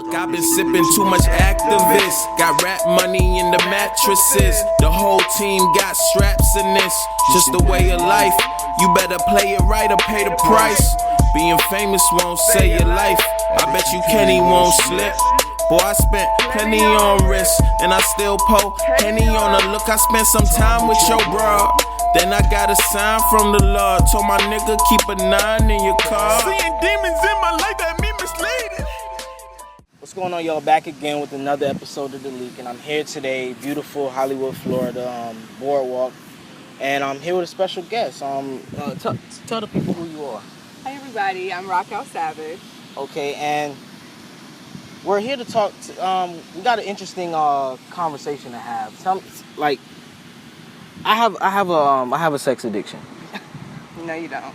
I've been sipping too much activist. Got rap money in the mattresses. The whole team got straps in this. Just the way of life. You better play it right or pay the price. Being famous won't save your life. I bet you Kenny won't slip. Boy, I spent plenty on wrist, and I still pour Henny on the look. I spent some time with your bro. Then I got a sign from the Lord. Told my nigga keep a 9 in your car. Seeing demons in my life that me misleading. What's going on, y'all? Back again with another episode of The Leak, and I'm here today, beautiful Hollywood, Florida, boardwalk, and I'm here with a special guest. Tell the people who you are. Hi everybody, I'm Raquel Savage. Okay, and we're here to talk. We got an interesting conversation to have. I have a sex addiction. No, you don't.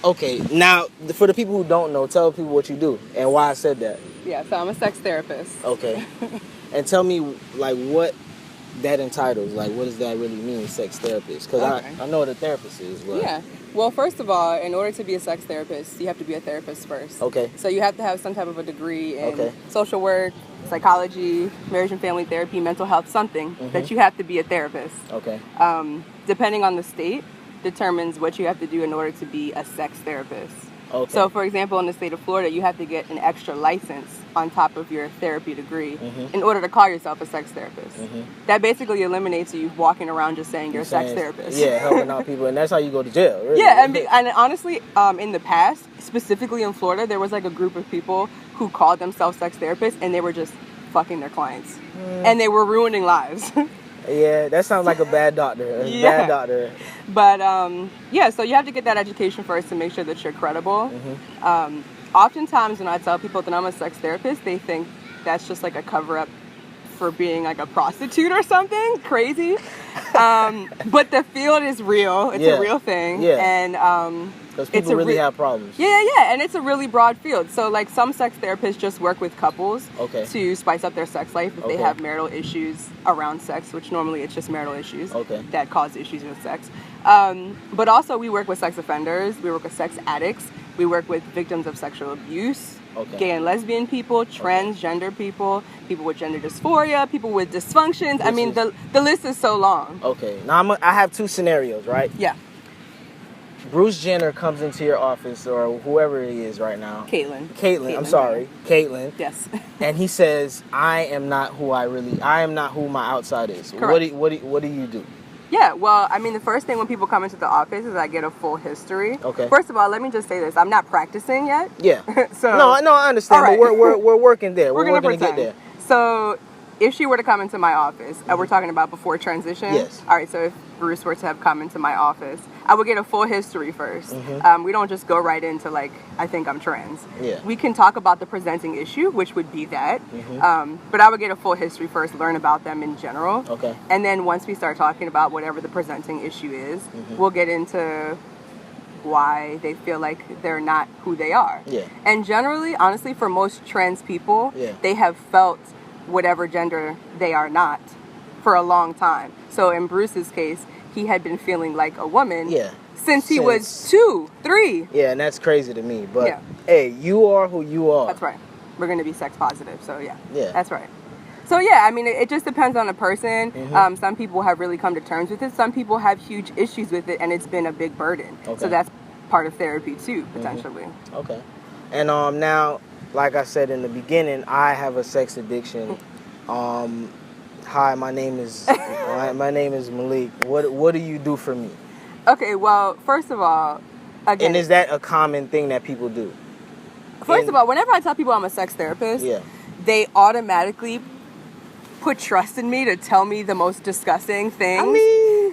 Okay, now for the people who don't know, tell people what you do and why I said that. Yeah, so I'm a sex therapist. Okay, and tell me what that entitles. What does that really mean, sex therapist? Because okay. I know what a therapist is. But... Yeah. Well, first of all, in order to be a sex therapist, you have to be a therapist first. Okay. So you have to have some type of a degree in social work, psychology, marriage and family therapy, mental health, something that you have to be a therapist. Okay. Depending on the state, determines what you have to do in order to be a sex therapist. Okay. So, for example, in the state of Florida, you have to get an extra license on top of your therapy degree in order to call yourself a sex therapist. That basically eliminates you walking around just saying you're a sex therapist. Yeah, helping out people, and that's how you go to jail, really. Yeah, and honestly, in the past, specifically in Florida, there was a group of people who called themselves sex therapists, and they were just fucking their clients. And they were ruining lives. Yeah, that sounds like a bad doctor. Bad doctor. But, so you have to get that education first to make sure that you're credible. Oftentimes when I tell people that I'm a sex therapist, they think that's just like a cover-up for being like a prostitute or something crazy. But the field is real. It's a real thing. Yeah. And because people really have problems. Yeah, and it's a really broad field. So, some sex therapists just work with couples to spice up their sex life if they have marital issues around sex, which normally it's just marital issues that cause issues with sex. But also, we work with sex offenders. We work with sex addicts. We work with victims of sexual abuse, gay and lesbian people, transgender people, people with gender dysphoria, people with dysfunctions. The list is so long. Okay. Now, I have two scenarios, right? Yeah. Bruce Jenner comes into your office, or whoever he is right now. Caitlyn. I'm sorry. Caitlyn. Yes. And he says, I am not who my outside is. Correct. What do you do? Yeah, well, the first thing when people come into the office is I get a full history. Okay. First of all, let me just say this. I'm not practicing yet. Yeah. So No, I understand, right. but we're working there. We're going to get there. So if she were to come into my office, we're talking about before transition? Yes. All right, so if Bruce were to have come into my office, I would get a full history first. We don't just go right into, I think I'm trans. Yeah. We can talk about the presenting issue, which would be that. But I would get a full history first, learn about them in general. Okay. And then once we start talking about whatever the presenting issue is, we'll get into why they feel like they're not who they are. Yeah. And generally, honestly, for most trans people, they have felt whatever gender they are not for a long time. So in Bruce's case, he had been feeling like a woman since he was 2, 3. Yeah, and that's crazy to me. But hey, you are who you are. That's right. We're going to be sex positive. So yeah, that's right. So yeah, it just depends on the person. Some people have really come to terms with it. Some people have huge issues with it, and it's been a big burden. So that's part of therapy too, potentially. Okay. And now, like I said in the beginning, I have a sex addiction. Hi, my name is Malik. What do you do for me? Okay, well, first of all, again, and is that a common thing that people do? First of all, whenever I tell people I'm a sex therapist, they automatically put trust in me to tell me the most disgusting things.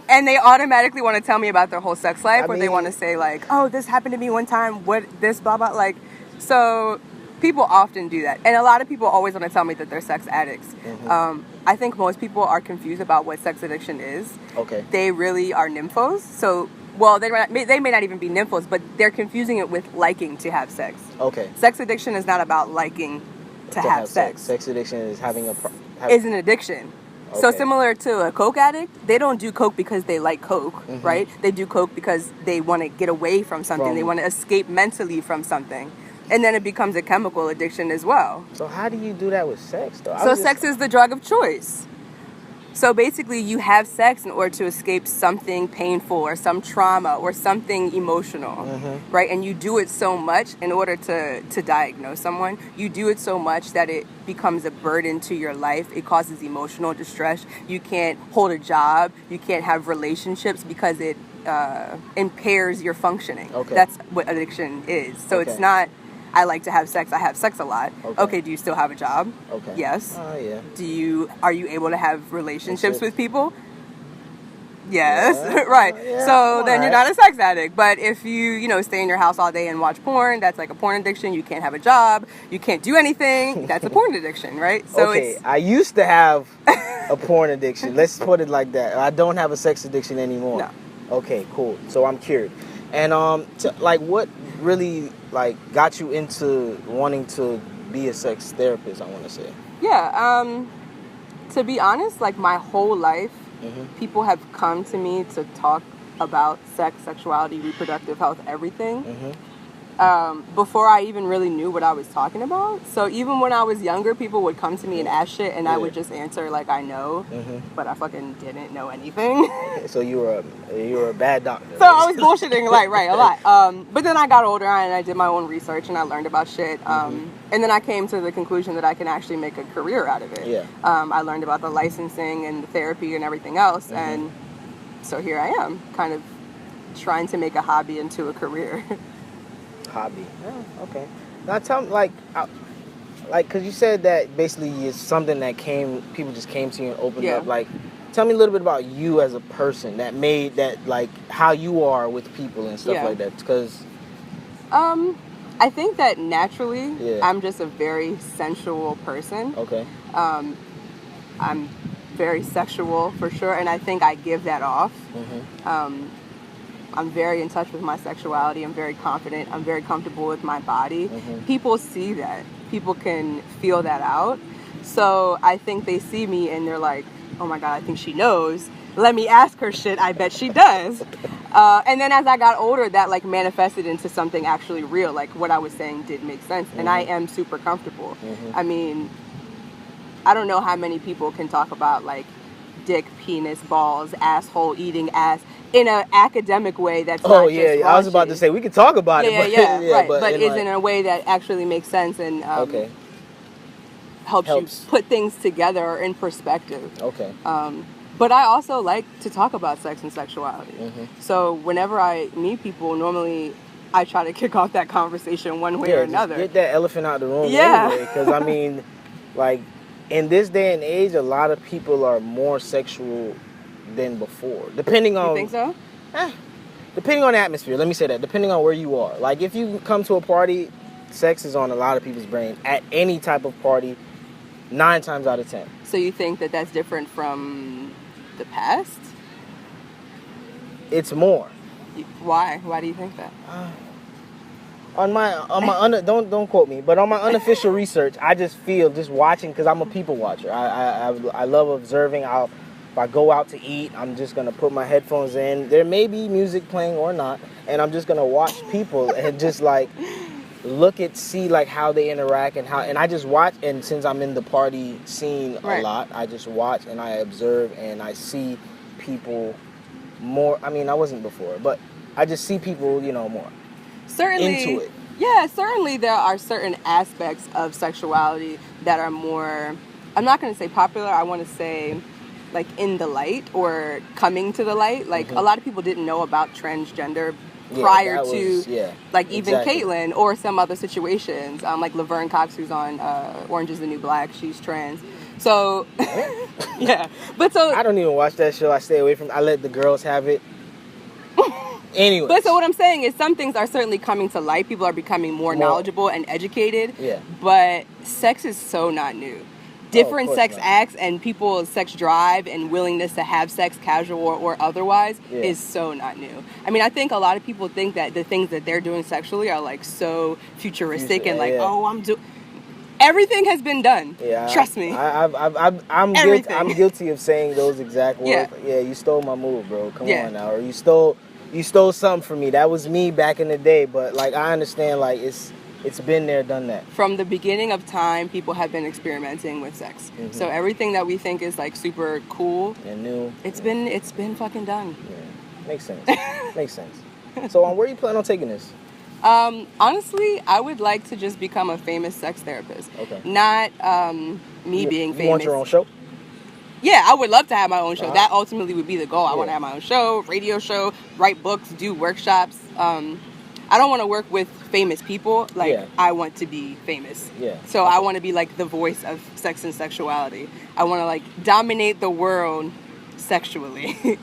And they automatically want to tell me about their whole sex life, or they want to say oh, this happened to me one time, this, blah, blah, so people often do that. And a lot of people always want to tell me that they're sex addicts. I think most people are confused about what sex addiction is. Okay. They really are nymphos. So, well, they may not even be nymphos, but they're confusing it with liking to have sex. Okay. Sex addiction is not about liking to have sex. Sex addiction is is an addiction. Okay. So similar to a Coke addict, they don't do Coke because they like Coke, right? They do Coke because they want to get away from something. They want to escape mentally from something. And then it becomes a chemical addiction as well. So how do you do that with sex, though? So sex is the drug of choice. So basically, you have sex in order to escape something painful or some trauma or something emotional, right? And you do it so much in order to diagnose someone. You do it so much that it becomes a burden to your life. It causes emotional distress. You can't hold a job. You can't have relationships because it impairs your functioning. Okay. That's what addiction is. So it's not, I like to have sex. I have sex a lot. Okay, do you still have a job? Okay. Yes. Yeah. Are you able to have relationships with people? Yes. Right. Yeah. So then you're not a sex addict. But if you stay in your house all day and watch porn, that's like a porn addiction. You can't have a job. You can't do anything. That's a porn addiction, right? So I used to have a porn addiction. Let's put it like that. I don't have a sex addiction anymore. No. Okay, cool. So I'm cured. And what really got you into wanting to be a sex therapist, I want to say? Yeah, to be honest, my whole life, people have come to me to talk about sex, sexuality, reproductive health, everything. Before I even really knew what I was talking about. So even when I was younger, people would come to me and ask shit, and I would just answer I know, but I fucking didn't know anything. So you were a bad doctor. So I was bullshitting a lot. But then I got older and I did my own research and I learned about shit. And then I came to the conclusion that I can actually make a career out of it. Yeah. I learned about the licensing and the therapy and everything else, and so here I am, kind of trying to make a hobby into a career. Hobby. Yeah, okay. Now tell me, because you said that basically it's something that people just came to you and opened up. Tell me a little bit about you as a person that made that, how you are with people and stuff like that. Because I think that naturally, I'm just a very sensual person. Okay. I'm very sexual for sure, and I think I give that off. I'm very in touch with my sexuality. I'm very confident. I'm very comfortable with my body. People see that. People can feel that out. So I think they see me and they're like, oh my God, I think she knows. Let me ask her shit. I bet she does. And then as I got older, that manifested into something actually real. What I was saying did make sense. And I am super comfortable. I mean, I don't know how many people can talk about dick, penis, balls, asshole, eating ass in an academic way that's not just raunchy. I was about to say we could talk about it. Right. But is in a way that actually makes sense and helps you put things together or in perspective. Okay. But I also like to talk about sex and sexuality. So whenever I meet people, normally I try to kick off that conversation one way or another. Get that elephant out of the room anyway. Because I mean, in this day and age, a lot of people are more sexual than before. Depending on... You think so? Depending on the atmosphere, let me say that. Depending on where you are. If you come to a party, sex is on a lot of people's brain. At any type of party, 9 times out of 10. So you think that that's different from the past? It's more. Why? Why do you think that? Don't quote me, but on my unofficial research, I just feel just watching, because I'm a people watcher. I love observing. If I go out to eat, I'm just gonna put my headphones in. There may be music playing or not, and I'm just gonna watch people and just see how they interact and I just watch. And since I'm in the party scene a lot, I just watch and I observe and I see people more. I mean, I wasn't before, but I just see people, more. Certainly, into it. Yeah, certainly there are certain aspects of sexuality that are more, I'm not going to say popular, I want to say in the light or coming to the light. A lot of people didn't know about transgender prior to even Caitlyn or some other situations. Laverne Cox, who's on Orange is the New Black, she's trans. So, yeah. But so... I don't even watch that show. I stay away from it. I let the girls have it. Anyway. But so what I'm saying is some things are certainly coming to light. People are becoming more knowledgeable and educated. Yeah. But sex is so not new. Different sex acts and people's sex drive and willingness to have sex, casual or otherwise, is so not new. I mean, I think a lot of people think that the things that they're doing sexually are so futuristic and I'm doing... Everything has been done. Yeah, trust me. I'm guilty of saying those exact words. Yeah, you stole my move, bro. Come on now. Or you stole something from me. That was me back in the day. But I understand. It's been there, done that. From the beginning of time, people have been experimenting with sex. Mm-hmm. So everything that we think is like super cool and new, it's been fucking done. Yeah, makes sense. Makes sense. So, where do you plan on taking this? Honestly, I would like to just become a famous sex therapist. Okay. Not me being famous. You want your own show? Yeah, I would love to have my own show. That ultimately would be the goal. I want to have my own show, radio show, write books, do workshops. I don't want to work with famous people. I want to be famous. Yeah. So I want to be like the voice of sex and sexuality. I want to like dominate the world sexually.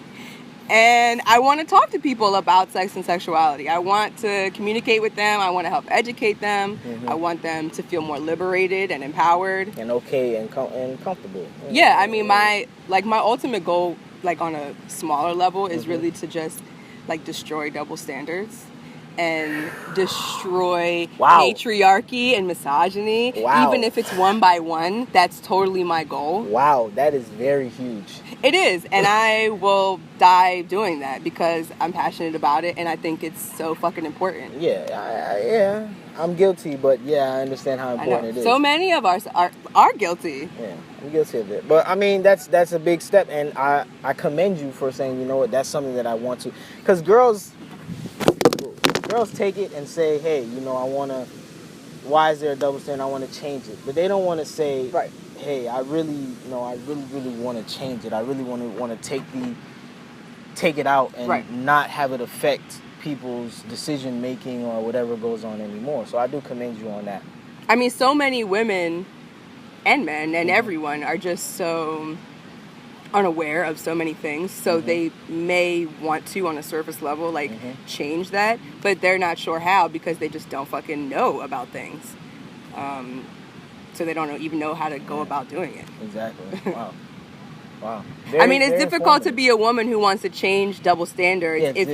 And I want to talk to people about sex and sexuality. I want to communicate with them. I want to help educate them. Mm-hmm. I want them to feel more liberated and empowered. And okay and comfortable. Yeah, I mean, my ultimate goal, like on a smaller level, is really to just like destroy double standards and destroy patriarchy and misogyny. Wow. Even if it's one by one, that's totally my goal. Wow, that is very huge. It is, and I will die doing that because I'm passionate about it, and I think it's so fucking important. Yeah, I'm guilty, but yeah, I understand how important it is. So many of us are guilty. Yeah, I'm guilty of it. But I mean, that's a big step, and I commend you for saying, you know what, that's something that I want to, because girls take it and say, hey, you know, why is there a double standard? I want to change it. But they don't want to say, right, hey, I really want to change it. I really want to take it out and not have it affect people's decision making or whatever goes on anymore. So I do commend you on that. I mean, so many women and men and everyone are just so unaware of so many things, so they may want to on a surface level change that, but they're not sure how because they just don't fucking know about things, so they don't even know how to go about doing it. Exactly. Wow. I mean, it's difficult to be a woman who wants to change double standards if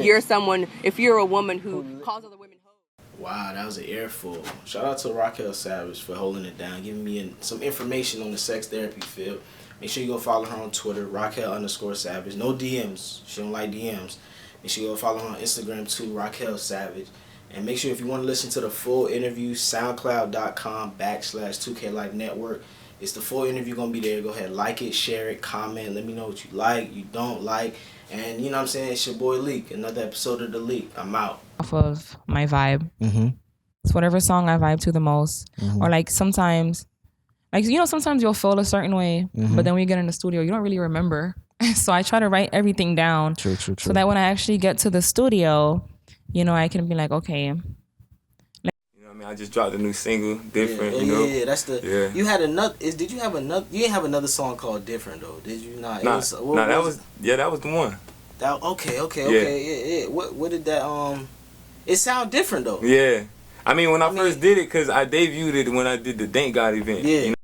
you're a woman who calls other women hoes. Wow, that was an earful. Shout out to Raquel Savage for holding it down, giving me some information on the sex therapy field. Make sure you go follow her on Twitter, Raquel_Savage. No DMs. She don't like DMs. Make sure you go follow her on Instagram too, Raquel Savage. And make sure if you want to listen to the full interview, SoundCloud.com/2K Life Network. It's the full interview going to be there. Go ahead, like it, share it, comment. Let me know what you like, you don't like. And you know what I'm saying? It's your boy Leak. Another episode of The Leak. I'm out. Off of my vibe. Mm-hmm. It's whatever song I vibe to the most. Mm-hmm. Or like sometimes... Like, you know, sometimes you'll feel a certain way, but then when you get in the studio, you don't really remember. So I try to write everything down. True. So that when I actually get to the studio, you know, I can be like, okay. You know what I mean? I just dropped a new single, Different, you know? Yeah, that's the... Yeah. You had another... Did you have another... You didn't have another song called Different, though, did you not? That was the one. Okay. Yeah. What did that... It sound different, though. Yeah. I mean, when I first did it, because I debuted it when I did the Thank God event. Yeah. You know?